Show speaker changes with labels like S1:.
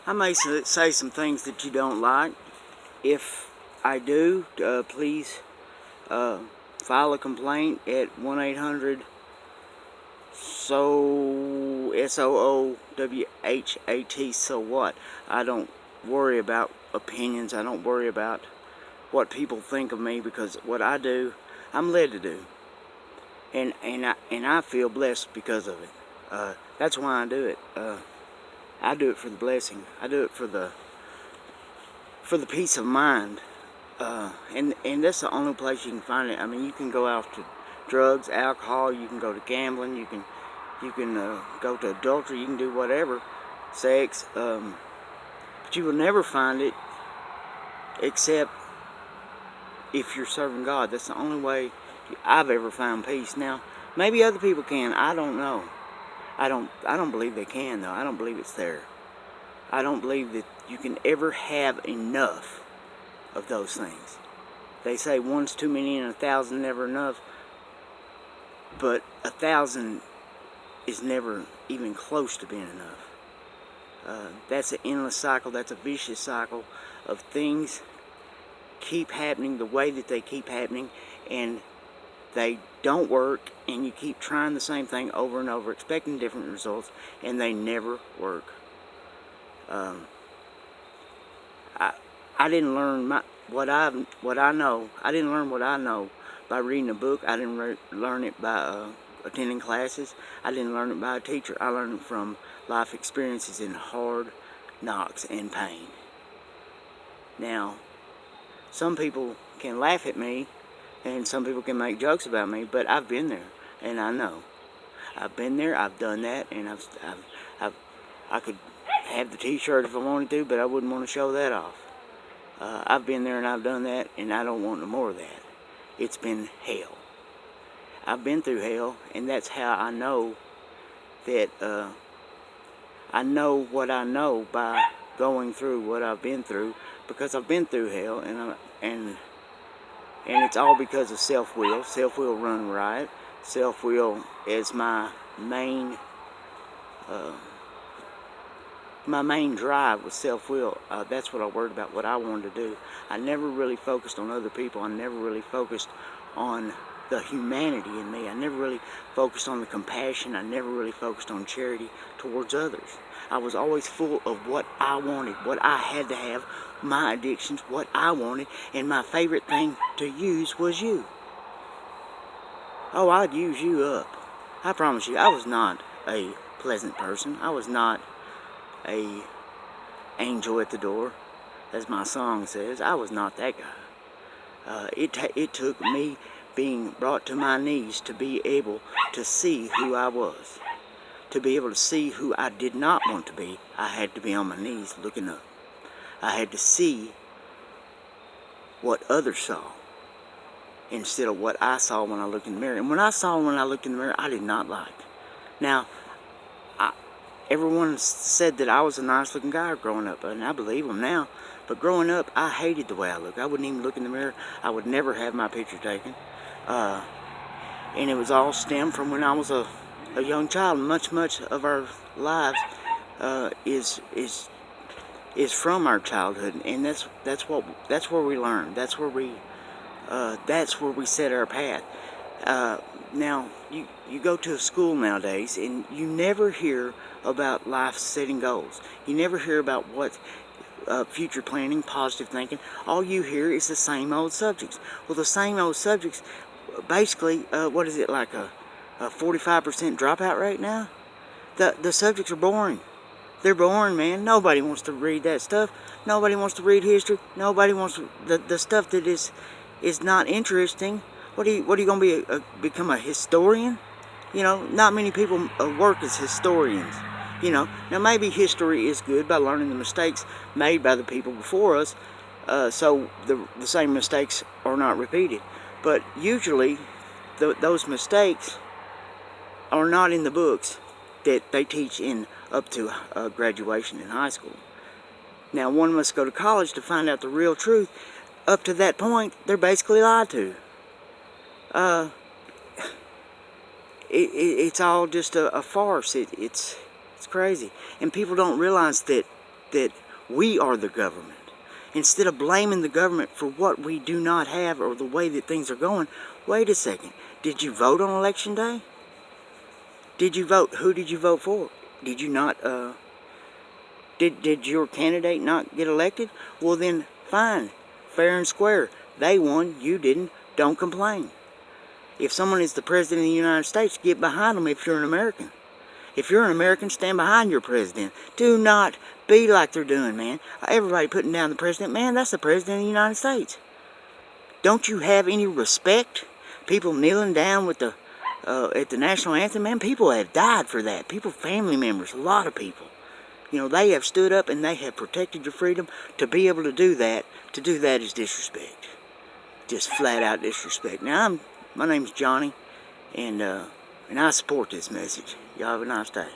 S1: I may say some things that you don't like. If I do, please file a complaint at 1-800 SOOWHAT. So what? I don't worry about opinions. I don't worry about what people think of me, because what I do, I'm led to do, and I feel blessed because of it. That's why I do it. I do it for the blessing. I do it for the peace of mind. And that's the only place you can find it. I mean, you can go out to drugs, alcohol. You can go to gambling. You can go to adultery. You can do whatever, sex. But you will never find it except if you're serving God. That's the only way I've ever found peace. Now, maybe other people can. I don't know. I don't believe they can, though. I don't believe it's there. I don't believe that you can ever have enough of those things. They say one's too many and 1,000 never enough, but 1,000 is never even close to being enough. That's an endless cycle. That's a vicious cycle of things keep happening the way that they keep happening, and they don't work, and you keep trying the same thing over and over, expecting different results, and they never work. I didn't learn what I know. I didn't learn what I know by reading a book. I didn't learn it by attending classes. I didn't learn it by a teacher. I learned it from life experiences in hard knocks and pain. Now, some people can laugh at me, and some people can make jokes about me, but I've been there, and I know. I've been there. I've done that, and I could have the T-shirt if I wanted to, but I wouldn't want to show that off. I've been there and I've done that, and I don't want no more of that. It's been hell. I've been through hell, and that's how I know that I know what I know by going through what I've been through, because I've been through hell, and it's all because of self-will. Self-will run riot. Self-will is my main drive was self-will. That's what I worried about, what I wanted to do. I never really focused on other people. I never really focused on the humanity in me. I never really focused on the compassion. I never really focused on charity towards others. I was always full of what I wanted, what I had to have, my addictions, what I wanted, and my favorite thing to use was you. Oh, I'd use you up. I promise you, I was not a pleasant person. I was not a angel at the door, as my song says. I was not that guy. It took me being brought to my knees to be able to see who I was. To be able to see who I did not want to be, I had to be on my knees looking up. I had to see what others saw instead of what I saw when I looked in the mirror. And when I looked in the mirror, I did not like. Now, everyone said that I was a nice-looking guy growing up, and I believe them now. But growing up, I hated the way I looked. I wouldn't even look in the mirror. I would never have my picture taken. And it was all stemmed from when I was a young child. Much of our lives is from our childhood, and that's where we learn. That's where we set our path. Now, you go to a school nowadays, and you never hear about life setting goals. You never hear about what future planning, positive thinking. All you hear is the same old subjects. Well, the same old subjects, basically, what is it, like a 45% dropout rate now? The subjects are boring. They're boring, man. Nobody wants to read that stuff. Nobody wants to read history. Nobody wants the stuff that is not interesting. What are you going to become a historian? You know, not many people work as historians. You know, now maybe history is good by learning the mistakes made by the people before us, so the same mistakes are not repeated. But usually, those mistakes are not in the books that they teach in up to graduation in high school. Now, one must go to college to find out the real truth. Up to that point, they're basically lied to. It's all just a farce. It's crazy, and people don't realize that that we are the government. Instead of blaming the government for what we do not have or the way that things are going, wait a second. Did you vote on election day? Did you vote? Who did you vote for? Did you not, did your candidate not get elected? Well then, fine. Fair and square. They won, you didn't. Don't complain. If someone is the President of the United States, get behind them if you're an American. If you're an American, stand behind your president. Do not be like they're doing, man. Everybody putting down the president. Man, that's the President of the United States. Don't you have any respect? People kneeling down with the at the national anthem, man, people have died for that. People, family members, a lot of people. You know, they have stood up and they have protected your freedom. To be able to do that is disrespect. Just flat out disrespect. Now, my name's Johnny, and I support this message. Y'all have a nice day.